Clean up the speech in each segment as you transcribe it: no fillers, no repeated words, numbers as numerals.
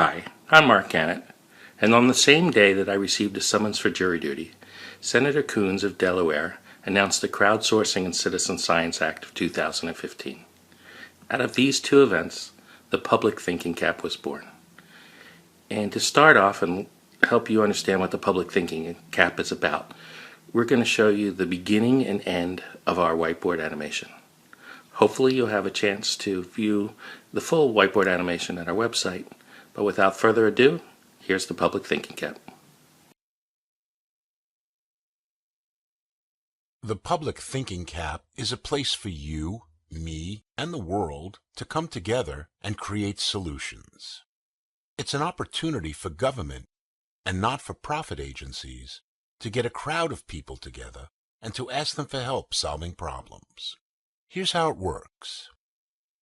Hi, I'm Mark Gannett, and on the same day that I received a summons for jury duty, Senator Coons of Delaware announced the Crowdsourcing and Citizen Science Act of 2015. Out of these two events, the Public Thinking Cap was born. And to start off and help you understand what the Public Thinking Cap is about, we're going to show you the beginning and end of our whiteboard animation. Hopefully you'll have a chance to view the full whiteboard animation at our website, but without further ado, here's the Public Thinking Cap. The Public Thinking Cap is a place for you, me, and the world to come together and create solutions. It's an opportunity for government and not-for-profit agencies to get a crowd of people together and to ask them for help solving problems. Here's how it works.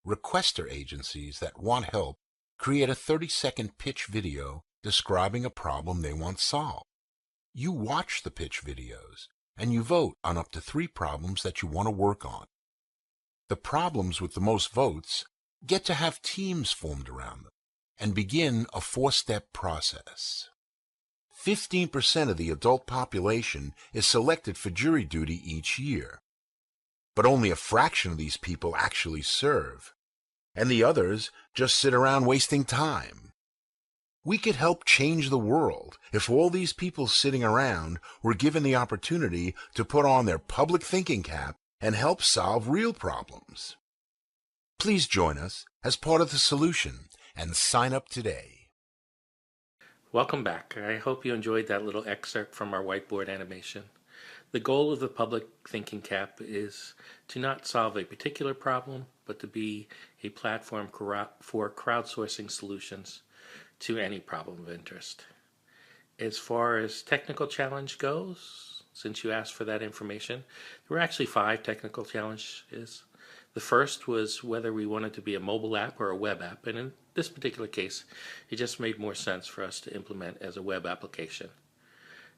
Requester agencies that want help create a 30-second pitch video describing a problem they want solved. You watch the pitch videos and you vote on up to 3 problems that you want to work on. The problems with the most votes get to have teams formed around them and begin a 4-step process. 15% of the adult population is selected for jury duty each year, but only a fraction of these people actually serve, and the others just sit around wasting time. We could help change the world if all these people sitting around were given the opportunity to put on their public thinking cap and help solve real problems. Please join us as part of the solution and sign up today. Welcome back. I hope you enjoyed that little excerpt from our whiteboard animation. The goal of the Public Thinking Cap is to not solve a particular problem, but to be a platform for crowdsourcing solutions to any problem of interest. As far as technical challenge goes, since you asked for that information, there were actually 5 technical challenges. The first was whether we wanted to be a mobile app or a web app, and in this particular case, it just made more sense for us to implement as a web application.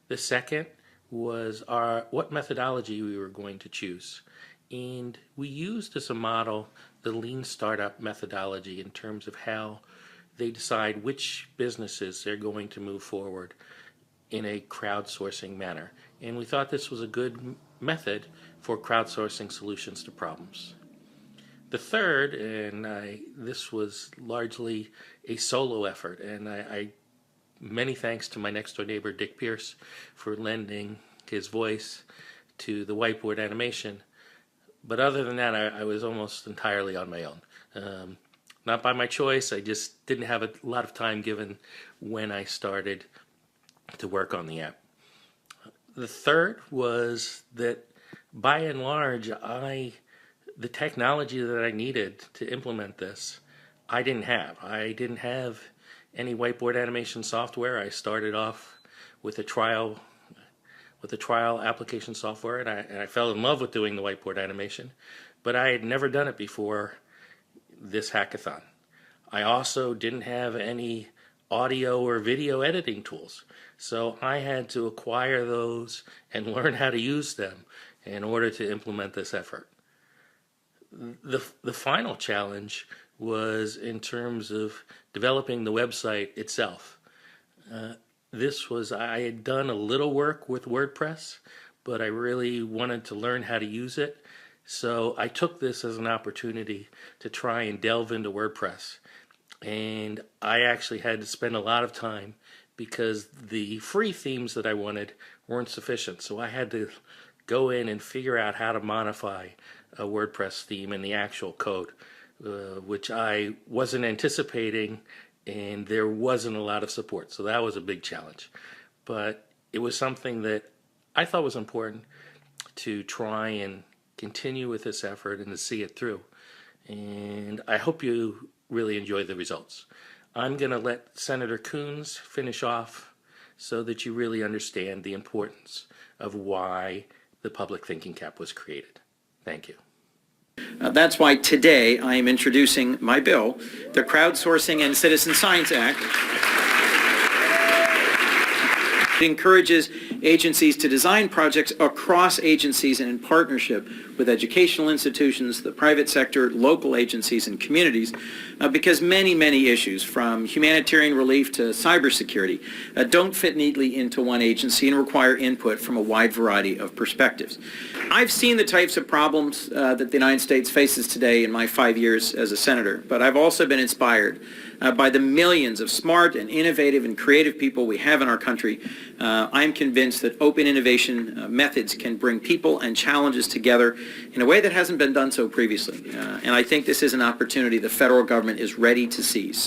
The second was what methodology we were going to choose, and we used as a model the Lean Startup methodology in terms of how they decide which businesses they're going to move forward in a crowdsourcing manner. And we thought this was a good method for crowdsourcing solutions to problems. The third, and this was largely a solo effort, and many thanks to my next door neighbor Dick Pierce for lending his voice to the whiteboard animation. But other than that, I was almost entirely on my own. Not by my choice, I just didn't have a lot of time given when I started to work on the app. The third was that by and large, the technology that I needed to implement this, I didn't have. I didn't have any whiteboard animation software. I started off with a trial application software, and I fell in love with doing the whiteboard animation, but I had never done it before this hackathon. I also didn't have any audio or video editing tools, so I had to acquire those and learn how to use them in order to implement this effort. The final challenge was in terms of developing the website itself. I had done a little work with WordPress, but I really wanted to learn how to use it. So I took this as an opportunity to try and delve into WordPress. And I actually had to spend a lot of time because the free themes that I wanted weren't sufficient. So I had to go in and figure out how to modify a WordPress theme in the actual code, which I wasn't anticipating, and there wasn't a lot of support. So that was a big challenge. But it was something that I thought was important to try and continue with this effort and to see it through. And I hope you really enjoy the results. I'm going to let Senator Coons finish off so that you really understand the importance of why the Public Thinking Cap was created. Thank you. That's why today I am introducing my bill, the Crowdsourcing and Citizen Science Act. It encourages agencies to design projects across agencies and in partnership with educational institutions, the private sector, local agencies, and communities, because many issues, from humanitarian relief to cybersecurity, don't fit neatly into one agency and require input from a wide variety of perspectives. I've seen the types of problems that the United States faces today in my 5 years as a senator, but I've also been inspired by the millions of smart and innovative and creative people we have in our country. I'm convinced that open innovation methods can bring people and challenges together in a way that hasn't been done so previously. And I think this is an opportunity the federal government is ready to seize.